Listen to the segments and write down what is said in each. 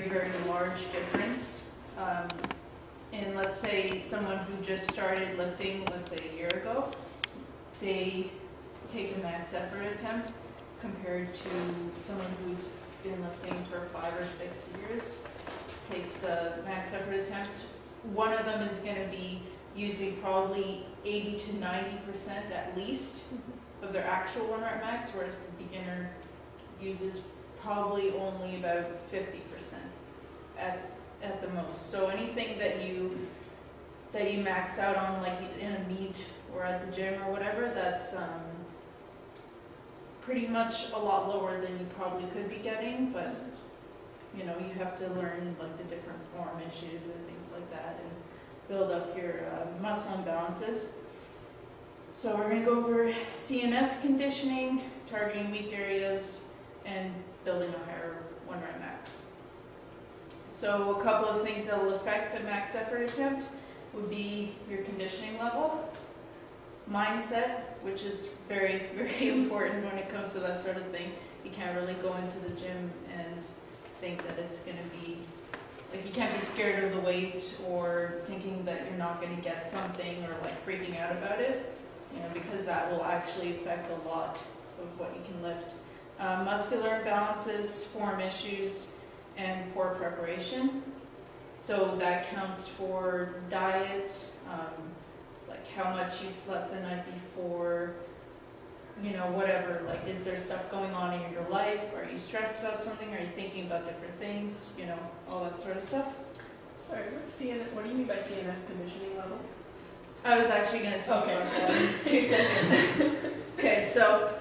very large difference. And let's say someone who just started lifting, let's say a year ago, they take a max effort attempt compared to someone who's been lifting for 5 or 6 years, takes a max effort attempt. One of them is going to be using probably 80 to 90% at least of their actual 1 rep max, whereas the beginner uses probably only about 50% at the most. So anything that you max out on, like in a meet or at the gym or whatever, that's pretty much a lot lower than you probably could be getting, but you know, you have to learn like the different form issues and things like that and build up your muscle imbalances. So we're going to go over CNS conditioning, targeting weak areas, and building a higher 1 rep max. So a couple of things that will affect a max effort attempt would be your conditioning level, mindset, which is very, very important when it comes to that sort of thing. You can't really go into the gym and think that it's going to be, like, you can't be scared of the weight or thinking that you're not going to get something or like freaking out about it, you know, because that will actually affect a lot of what you can lift. Muscular imbalances, form issues, and poor preparation. So that counts for diet, like how much you slept the night before, you know, whatever, like is there stuff going on in your life? Are you stressed about something? Are you thinking about different things? You know, all that sort of stuff. Sorry, what do you mean by CNS conditioning level? I was actually going to talk about that in 2 seconds. Okay, so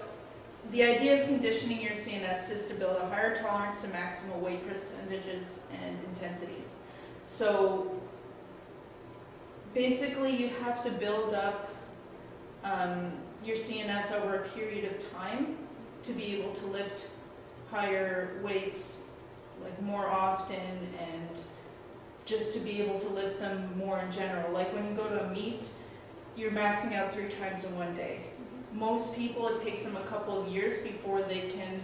the idea of conditioning your CNS is to build a higher tolerance to maximal weight percentages and intensities. So basically you have to build up your CNS over a period of time to be able to lift higher weights like more often, and just to be able to lift them more in general. Like when you go to a meet, you're maxing out 3 times in 1 day. Most people, it takes them a couple of years before they can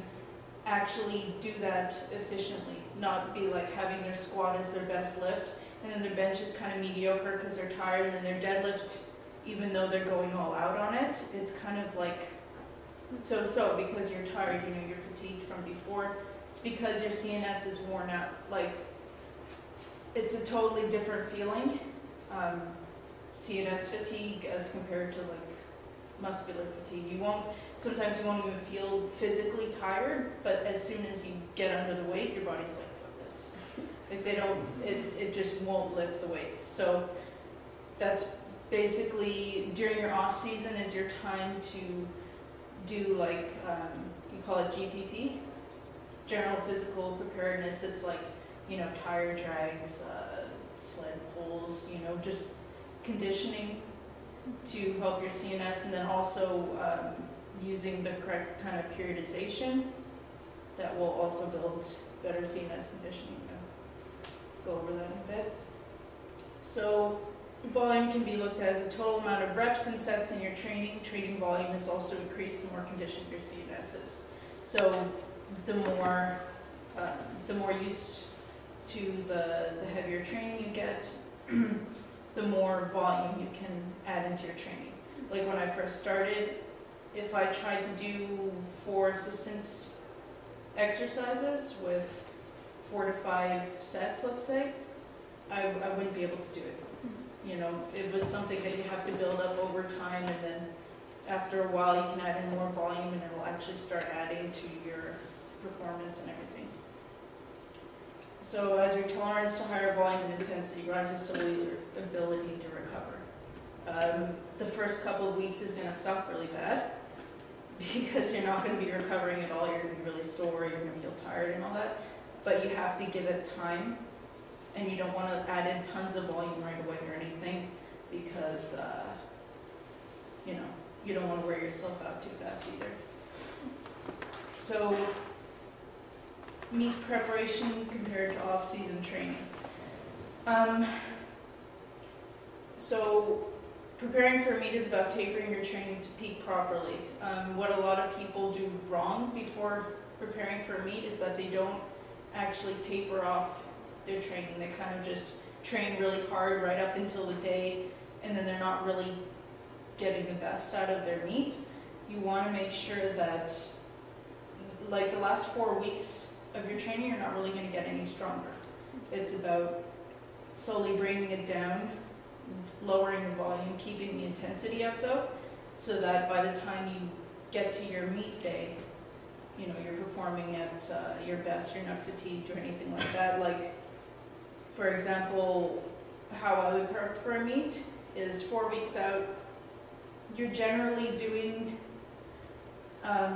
actually do that efficiently, not be like having their squat as their best lift, and then their bench is kind of mediocre because they're tired, and then their deadlift, even though they're going all out on it, it's kind of like so-so because you're tired, you know, you're fatigued from before. It's because your CNS is worn out. Like, it's a totally different feeling, CNS fatigue as compared to like muscular fatigue. Sometimes you won't even feel physically tired, but as soon as you get under the weight, your body's like, fuck this. Like it just won't lift the weight. So that's basically, during your off season is your time to do like, you call it GPP, general physical preparedness. It's like, you know, tire drags, sled pulls, you know, just conditioning to help your CNS, and then also using the correct kind of periodization that will also build better CNS conditioning. Go over that in a bit. So volume can be looked at as a total amount of reps and sets in your training. Training volume is also increased the more conditioned your CNS is. So the more used to the heavier training you get, the more volume you can add into your training. Like when I first started, if I tried to do 4 assistance exercises with 4 to 5 sets, let's say, I wouldn't be able to do it. You know, it was something that you have to build up over time, and then after a while you can add in more volume and it will actually start adding to your performance and everything. So as your tolerance to higher volume and intensity rises, so will your ability to recover. The first couple of weeks is going to suck really bad because you're not going to be recovering at all. You're going to be really sore, you're going to feel tired and all that. But you have to give it time, and you don't want to add in tons of volume right away or anything because, you know, you don't want to wear yourself out too fast either. So meet preparation compared to off-season training. So preparing for a meet is about tapering your training to peak properly. What a lot of people do wrong before preparing for a meet is that they don't actually taper off their training. They kind of just train really hard right up until the day, and then they're not really getting the best out of their meet. You want to make sure that, like, the last 4 weeks of your training, you're not really going to get any stronger. It's about slowly bringing it down, lowering the volume, keeping the intensity up though, so that by the time you get to your meet day, you know, you're performing at your best, you're not fatigued or anything like that. Like, for example, how I would prep for a meet is 4 weeks out, you're generally doing, I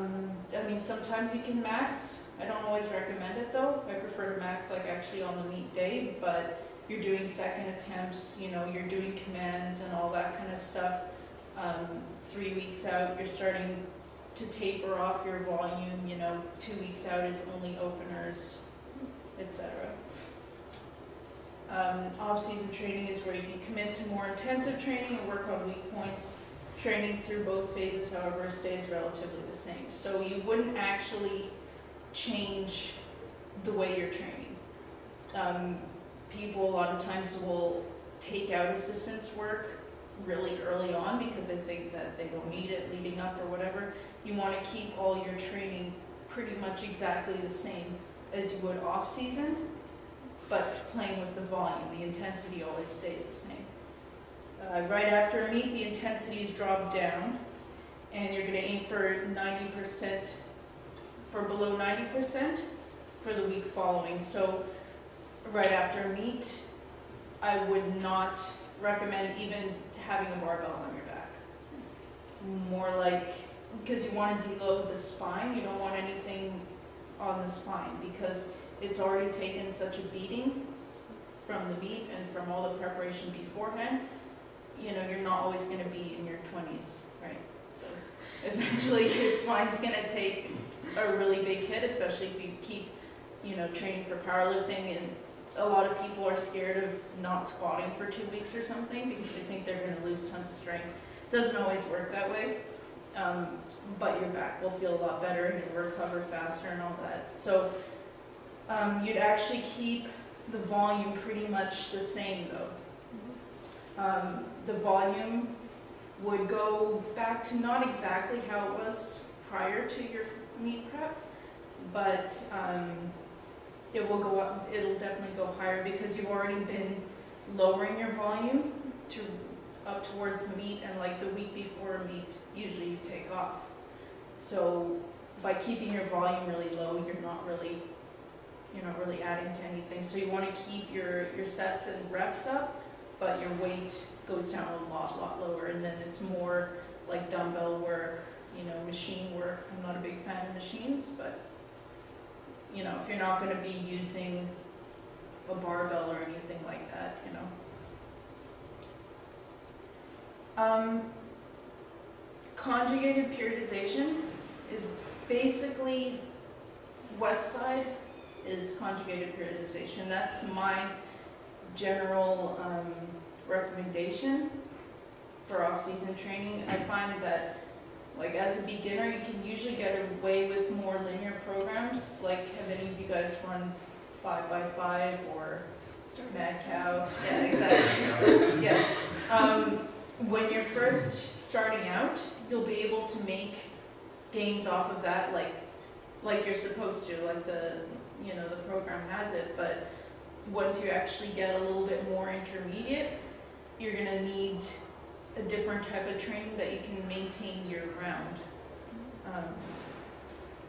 mean, sometimes you can max. I don't always recommend it though. I prefer to max like actually on the meet day, but you're doing second attempts, you know, you're doing commands and all that kind of stuff. 3 weeks out, you're starting to taper off your volume, you know, 2 weeks out is only openers, etc. Off-season training is where you can commit to more intensive training and work on weak points. Training through both phases, however, stays relatively the same. So you wouldn't actually change the way you're training. People a lot of times will take out assistance work really early on because they think that they don't need it leading up or whatever. You want to keep all your training pretty much exactly the same as you would off season, but playing with the volume. The intensity always stays the same. Right after a meet, the intensity is dropped down, and you're going to aim for 90%, for below 90% for the week following. So right after a meet, I would not recommend even having a barbell on your back. More like, because you want to deload the spine, you don't want anything on the spine because it's already taken such a beating from the meet and from all the preparation beforehand. You know, you're not always going to be in your 20s, right? So eventually your spine's going to take a really big hit, especially if you keep, you know, training for powerlifting. And a lot of people are scared of not squatting for 2 weeks or something because they think they're going to lose tons of strength. Doesn't always work that way, but your back will feel a lot better and you'll recover faster and all that. So you'd actually keep the volume pretty much the same though. The volume would go back to not exactly how it was prior to your meet prep, but it will go up, it'll definitely go higher because you've already been lowering your volume to up towards the meet, and like the week before a meet, usually you take off. So by keeping your volume really low, you're not really adding to anything. So you want to keep your sets and reps up, but your weight goes down a lot lower, and then it's more like dumbbell work, you know, machine work. I'm not a big fan of machines, but you know, if you're not going to be using a barbell or anything like that, you know. Conjugated periodization is basically west side is conjugated periodization. That's my general recommendation for off-season training. I find that, like, as a beginner, you can usually get away with more linear programs. Like, have any of you guys run 5x5 or Mad Cow? Yeah, exactly. Yeah. When you're first starting out, you'll be able to make gains off of that, like you're supposed to, like the program has it. But once you actually get a little bit more intermediate, you're gonna need a different type of training that you can maintain year round,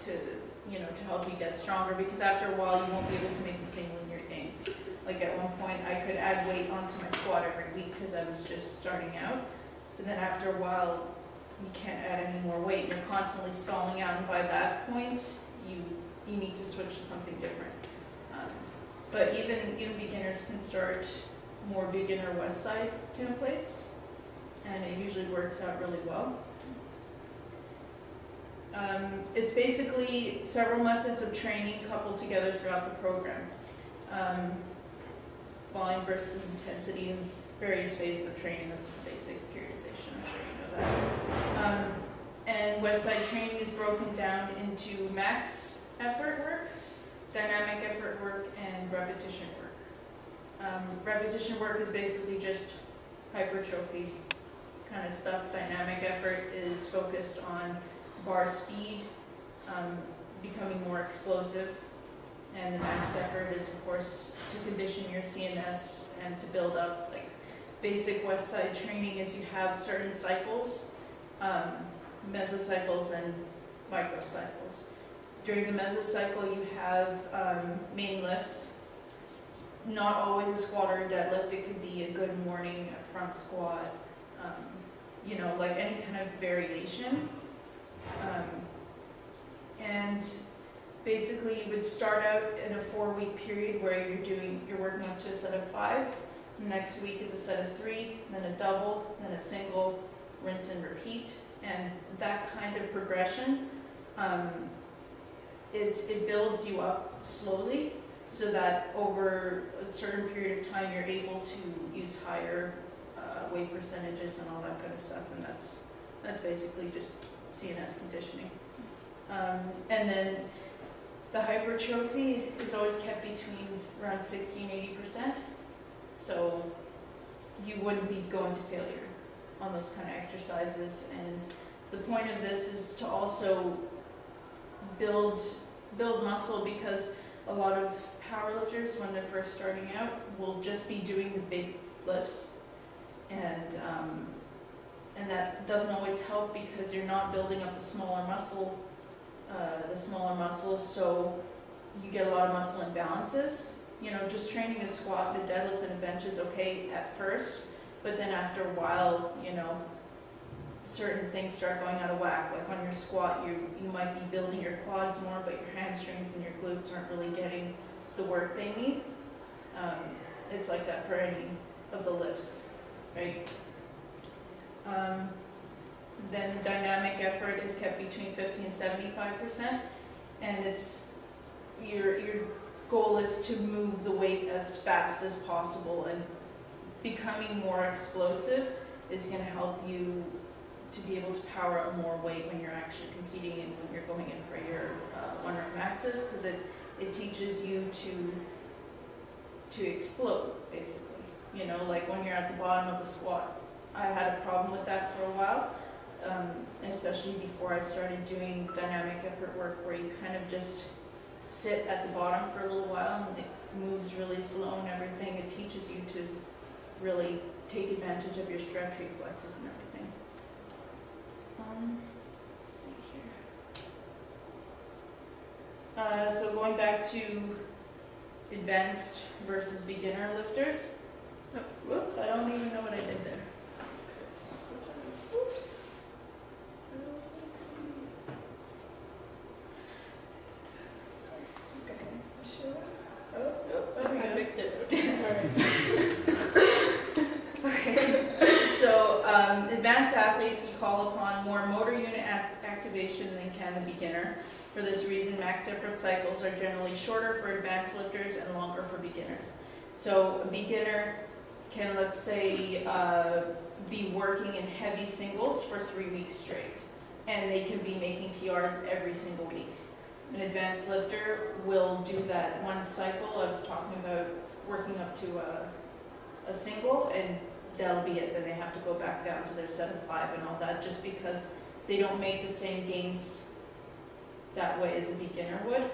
to help you get stronger, because after a while you won't be able to make the same linear gains. Like at one point I could add weight onto my squat every week because I was just starting out, but then after a while you can't add any more weight. You're constantly stalling out, and by that point you need to switch to something different. But even beginners can start more beginner west side templates, and it usually works out really well. It's basically several methods of training coupled together throughout the program. Volume versus intensity in various phases of training. That's basic periodization, I'm sure you know that. And west side training is broken down into max effort work, dynamic effort work, and repetition work. Repetition work is basically just hypertrophy kind of stuff. Dynamic effort is focused on bar speed, becoming more explosive, and the max effort is, of course, to condition your CNS and to build up. Like basic West Side training is you have certain cycles, mesocycles and microcycles. During the mesocycle, you have main lifts. Not always a squat or a deadlift. It could be a good morning, a front squat, you know, like any kind of variation. And basically, you would start out in a 4-week period where you're working up to a set of 5. Next week is a set of 3, then a double, then a single, rinse and repeat. And that kind of progression, it builds you up slowly, so that over a certain period of time you're able to use higher weight percentages and all that kind of stuff, and that's basically just CNS conditioning. And then the hypertrophy is always kept between around 60 and 80%, so you wouldn't be going to failure on those kind of exercises. And the point of this is to also build muscle, because a lot of powerlifters, when they're first starting out, will just be doing the big lifts, and that doesn't always help because you're not building up the smaller muscles, so you get a lot of muscle imbalances. You know, just training a squat, the deadlift, and a bench is okay at first, but then after a while, you know, certain things start going out of whack. Like on your squat, you might be building your quads more, but your hamstrings and your glutes aren't really getting the work they need. It's like that for any of the lifts, right? Then the dynamic effort is kept between 50 and 75%, and it's your goal is to move the weight as fast as possible, and becoming more explosive is going to help you to be able to power up more weight when you're actually competing and when you're going in for your 1 rep maxes, because it teaches you to explode, basically. You know, like when you're at the bottom of a squat. I had a problem with that for a while, especially before I started doing dynamic effort work, where you kind of just sit at the bottom for a little while and it moves really slow and everything. It teaches you to really take advantage of your stretch reflexes and everything. Let's see here. So going back to advanced versus beginner lifters. Oh, whoop, I don't even know what I did there. Oops. Sorry, just got to show. Oh, there we go. I fixed it. Okay. So advanced athletes can call upon more motor unit activation than can the beginner. For this reason, max effort cycles are generally shorter for advanced lifters and longer for beginners. So a beginner can, let's say, be working in heavy singles for 3 weeks straight, and they can be making PRs every single week. An advanced lifter will do that one cycle. I was talking about working up to a single, and that'll be it. Then they have to go back down to their 7-5 and all that, just because they don't make the same gains that way as a beginner would.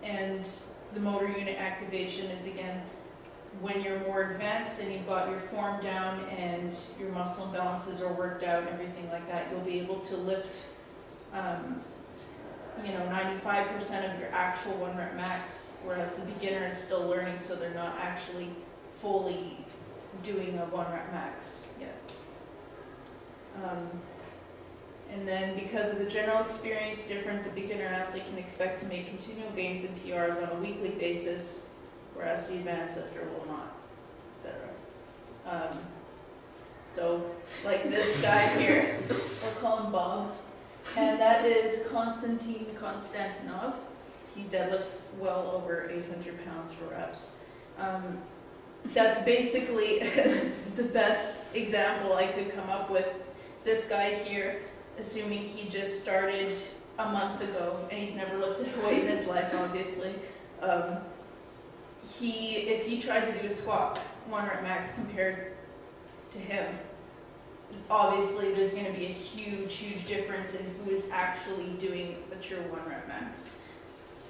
And the motor unit activation is, again, when you're more advanced and you've got your form down and your muscle imbalances are worked out and everything like that, you'll be able to lift 95% of your actual 1 rep max, whereas the beginner is still learning, so they're not actually fully doing a 1 rep max yet. And then because of the general experience difference, a beginner athlete can expect to make continual gains in PRs on a weekly basis, whereas the advanced lifter will not, etc. So, like this guy here, we'll call him Bob, and that is Konstantin Konstantinov. He deadlifts well over 800 pounds for reps. That's basically the best example I could come up with. This guy here, assuming he just started a month ago, and he's never lifted a weight in his life, obviously. if he tried to do a squat 1 rep max compared to him, obviously there's going to be a huge difference in who is actually doing a true 1 rep max.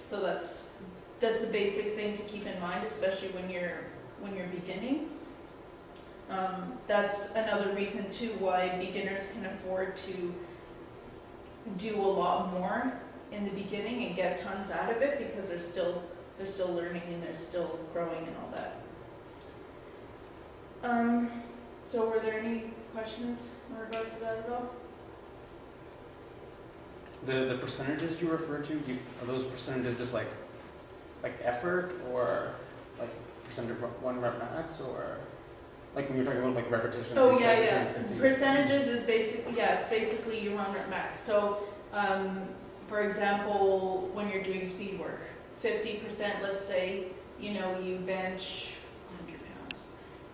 So that's a basic thing to keep in mind, especially when you're beginning. That's another reason too why beginners can afford to do a lot more in the beginning and get tons out of it, because they're still learning and they're still growing and all that. So were there any questions in regards to that at all? The percentages you refer to, are those percentages just like effort, or like percentage of 1 rep max, or like when you're talking about like repetitions? Oh yeah. Percentages is it's basically your 1 rep max. So for example, when you're doing speed work, 50%, let's say, you bench 100 pounds.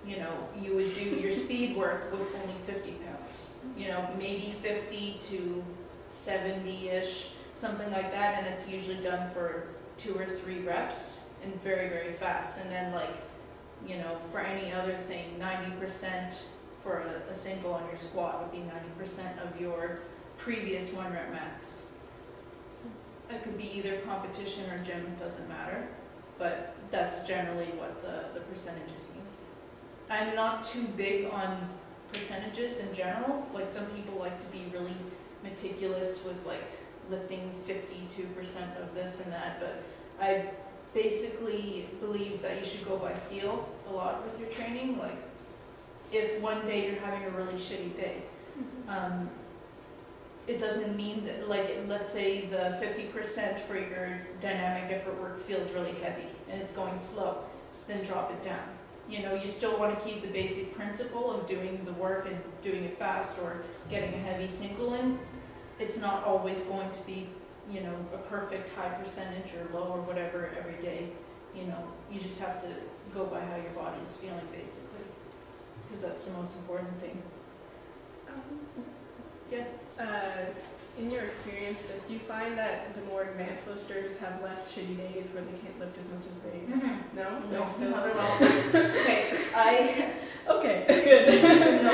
You would do your speed work with only 50 pounds. Maybe 50 to 70-ish, something like that, and it's usually done for 2 or 3 reps and very fast. And then for any other thing, 90% for a single on your squat would be 90% of your previous 1 rep max. It could be either competition or gym, it doesn't matter, but that's generally what the percentages mean. I'm not too big on percentages in general. Like, some people like to be really meticulous with lifting 52% of this and that, but I basically believe that you should go by feel a lot with your training. Like, if one day you're having a really shitty day, it doesn't mean that, let's say the 50% for your dynamic effort work feels really heavy and it's going slow, then drop it down. You still want to keep the basic principle of doing the work and doing it fast, or getting a heavy single in. It's not always going to be, a perfect high percentage or low or whatever every day. You just have to go by how your body is feeling, basically, because that's the most important thing. Yeah. In your experience, do you find that the more advanced lifters have less shitty days where they can't lift as much as they? No, no, not at all. Okay, Okay, good. No,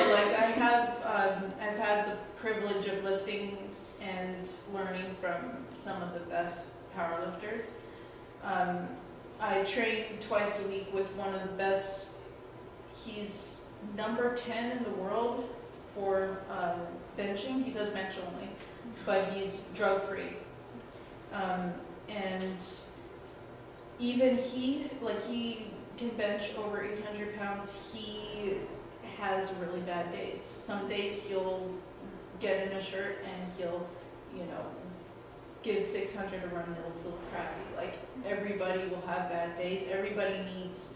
I've had the privilege of lifting and learning from some of the best powerlifters. I train twice a week with one of the best. He's number 10 in the world for benching. He does bench only, but he's drug-free. And even he can bench over 800 pounds. He has really bad days. Some days he'll get in a shirt and he'll, give 600 a run and it'll feel crappy. Everybody will have bad days. Everybody needs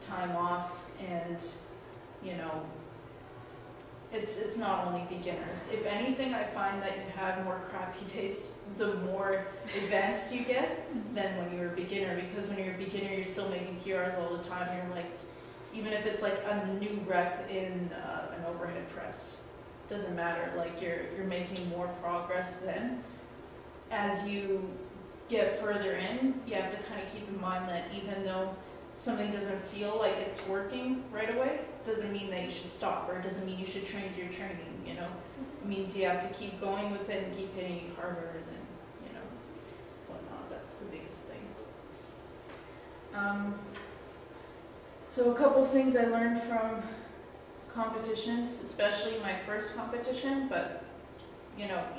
time off, and, it's not only beginners. If anything, I find that you have more crappy days the more advanced you get than when you're a beginner, because when you're a beginner, you're still making PRs all the time. You're even if it's a new rep in an overhead press, doesn't matter. You're making more progress then. As you get further in, you have to kind of keep in mind that even though something doesn't feel like it's working right away, doesn't mean that you should stop, or it doesn't mean you should change your training, It means you have to keep going with it and keep hitting it harder and, whatnot. That's the biggest thing. So a couple things I learned from competitions, especially my first competition, but,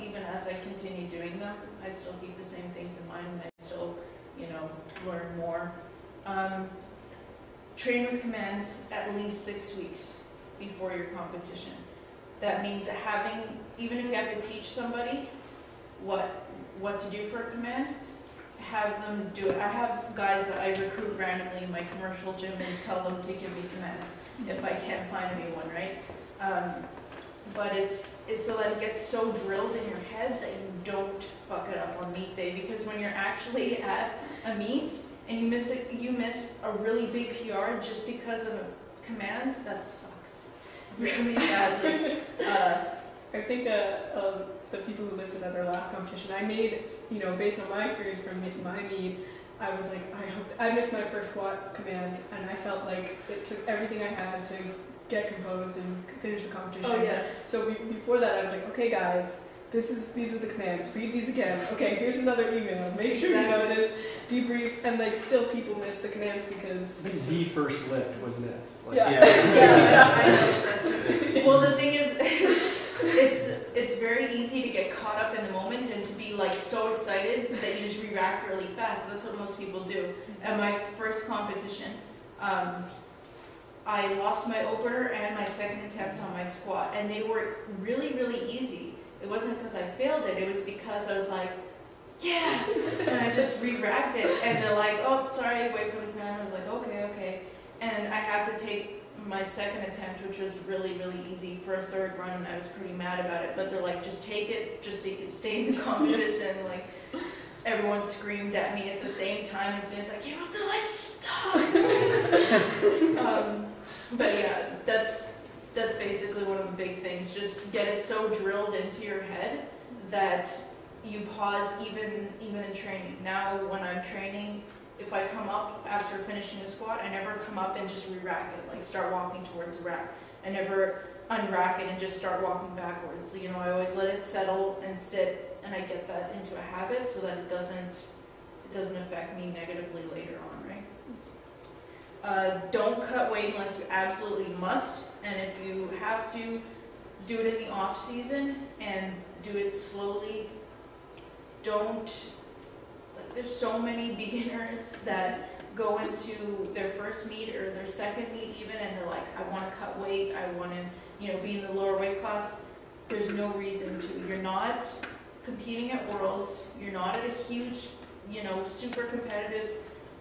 even as I continue doing them, I still keep the same things in mind, and I still, learn more. Train with commands at least 6 weeks before your competition. That means even if you have to teach somebody what to do for a command, have them do it. I have guys that I recruit randomly in my commercial gym and tell them to give me commands if I can't find anyone, right? But it's so that it gets so drilled in your head that you don't fuck it up on meet day, because when you're actually at a meet and you miss a really big PR just because of a command, that sucks really badly. I think the people who lifted at their last competition, I made, based on my experience from my meet, I was like, I missed my first squat command, and I felt like it took everything I had to get composed and finish the competition. Oh yeah. So before that, I was like, okay, guys, these are the commands. Read these again. Okay, here's another email. Make sure you know this. Debrief, and like still people miss the commands because The first lift was missed. Like, Yeah. Yeah, I noticed that too. Well, the thing is, it's very easy to get caught up in the moment and to be like so excited that you just re-rack really fast. That's what most people do. At my first competition, I lost my opener and my second attempt on my squat, and they were really, really easy. It wasn't because I failed it, it was because I was like, yeah, and I just re-racked it, and they're like, oh, sorry, wait for the command. I was like, okay, and I had to take my second attempt, which was really, really easy, for a third run, and I was pretty mad about it, but they're like, just take it, just so you can stay in the competition. Like, everyone screamed at me at the same time as soon as I came up, they're like, stop! But yeah, that's basically one of the big things. Just get it so drilled into your head that you pause even in training. Now when I'm training, if I come up after finishing a squat, I never come up and just re-rack it, like start walking towards the rack. I never unrack it and just start walking backwards. You know, I always let it settle and sit, and I get that into a habit so that it doesn't affect me negatively later on, right? Don't cut weight unless you absolutely must, and if you have to, do it in the off season and do it slowly. There's so many beginners that go into their first meet or their second meet even, and they're like, I want to cut weight, I want to, be in the lower weight class. There's no reason to. You're not competing at Worlds, you're not at a huge, super competitive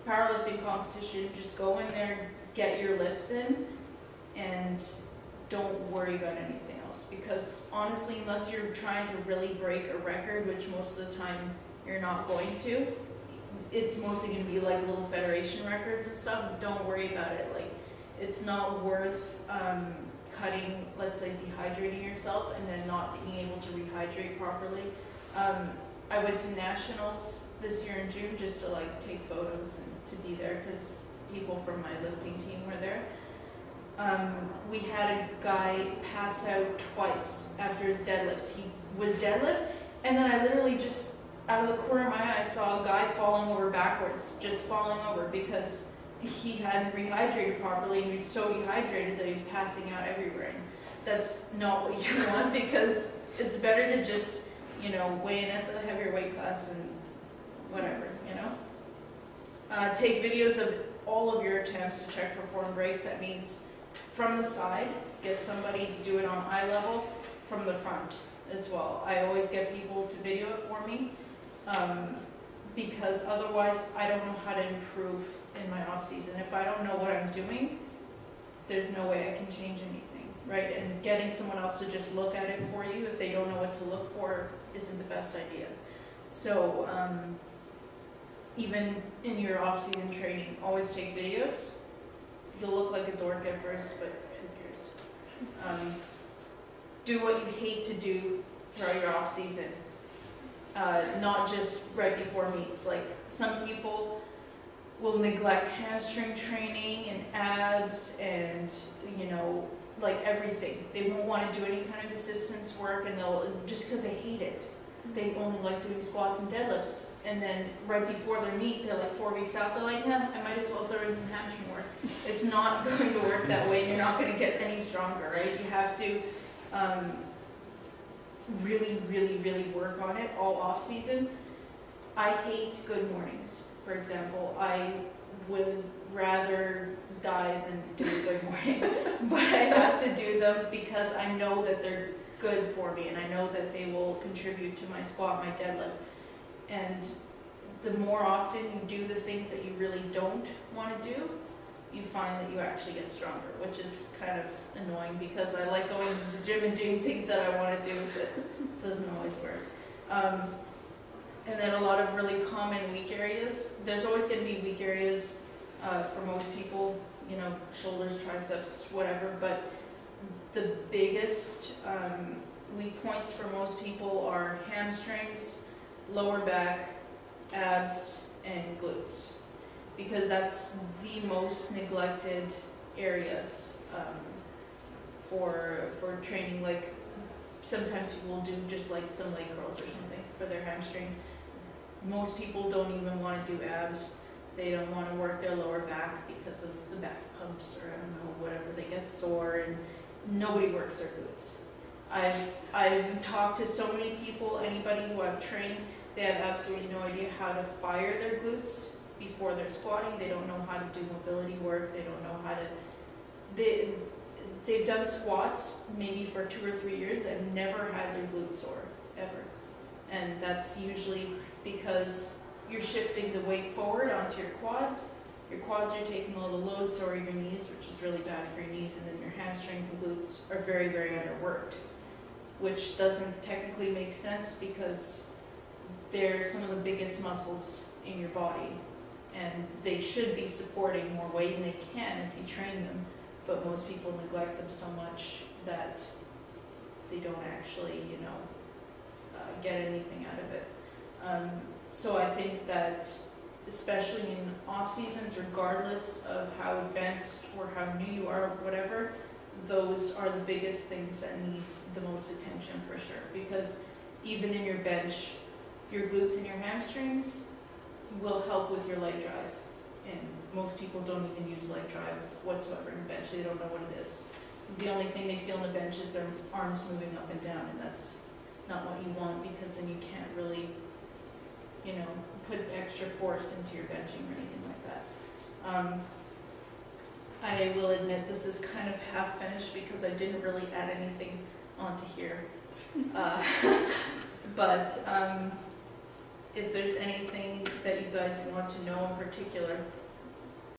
powerlifting competition. Just go in there, get your lifts in, and don't worry about anything else. Because honestly, unless you're trying to really break a record, which most of the time you're not going to, it's mostly going to be like little federation records and stuff. Don't worry about it. Like, it's not worth cutting, let's say, dehydrating yourself and then not being able to rehydrate properly. I went to nationals this year in June just to like take photos and to be there because people from my lifting team were there. We had a guy pass out twice after his deadlifts. He would deadlift, and then I literally just, out of the corner of my eye, saw a guy falling over backwards, just falling over because he hadn't rehydrated properly, and he was so dehydrated that he was passing out everywhere. And that's not what you want, because it's better to just, weigh in at the heavier weight class and whatever, Take videos of all of your attempts to check for form breaks. That means from the side, get somebody to do it on eye level, from the front as well. I always get people to video it for me, because otherwise I don't know how to improve in my off season. If I don't know what I'm doing, there's no way I can change anything, right? And getting someone else to just look at it for you if they don't know what to look for isn't the best idea. So even in your off-season training, always take videos. You'll look like a dork at first, but who cares? Do what you hate to do throughout your off-season, not just right before meets. Like, some people will neglect hamstring training and abs and, like everything. They won't want to do any kind of assistance work, and they'll, just because they hate it. They only like doing squats and deadlifts, and then right before their meet, they're like 4 weeks out, they're like, yeah, I might as well throw in some hamstring work. It's not going to work that way, and you're not going to get any stronger, right? You have to really, really, really work on it all off season. I hate good mornings, for example. I would rather die than do a good morning, but I have to do them because I know that they're good for me, and I know that they will contribute to my squat, my deadlift. And the more often you do the things that you really don't want to do, you find that you actually get stronger, which is kind of annoying because I like going to the gym and doing things that I want to do, but it doesn't always work. And then a lot of really common weak areas. There's always going to be weak areas for most people, shoulders, triceps, whatever, but the biggest weak points for most people are hamstrings, lower back, abs, and glutes. because that's the most neglected areas for training. Like sometimes people will do just like some leg curls or something for their hamstrings. Most people don't even want to do abs. They don't want to work their lower back because of the back pumps or I don't know, whatever. They get sore and nobody works their glutes. I've talked to so many people, anybody who I've trained, they have absolutely no idea how to fire their glutes before they're squatting. They don't know how to do mobility work. They don't know how to, they've done squats maybe for 2 or 3 years. They've never had their glutes sore, ever. And that's usually because you're shifting the weight forward onto your quads. Your quads are taking all the load, so are your knees, which is really bad for your knees, and then your hamstrings and glutes are very, very underworked, which doesn't technically make sense because they're some of the biggest muscles in your body, and they should be supporting more weight, and they can if you train them, but most people neglect them so much that they don't actually, get anything out of it. So I think that especially in off seasons, regardless of how advanced or how new you are or whatever, those are the biggest things that need the most attention for sure. Because even in your bench, your glutes and your hamstrings will help with your leg drive. And most people don't even use leg drive whatsoever in the bench. They don't know what it is. The only thing they feel in the bench is their arms moving up and down, and that's not what you want, because then you can't really, put extra force into your benching or anything like that. I will admit this is kind of half finished because I didn't really add anything onto here. But if there's anything that you guys want to know in particular,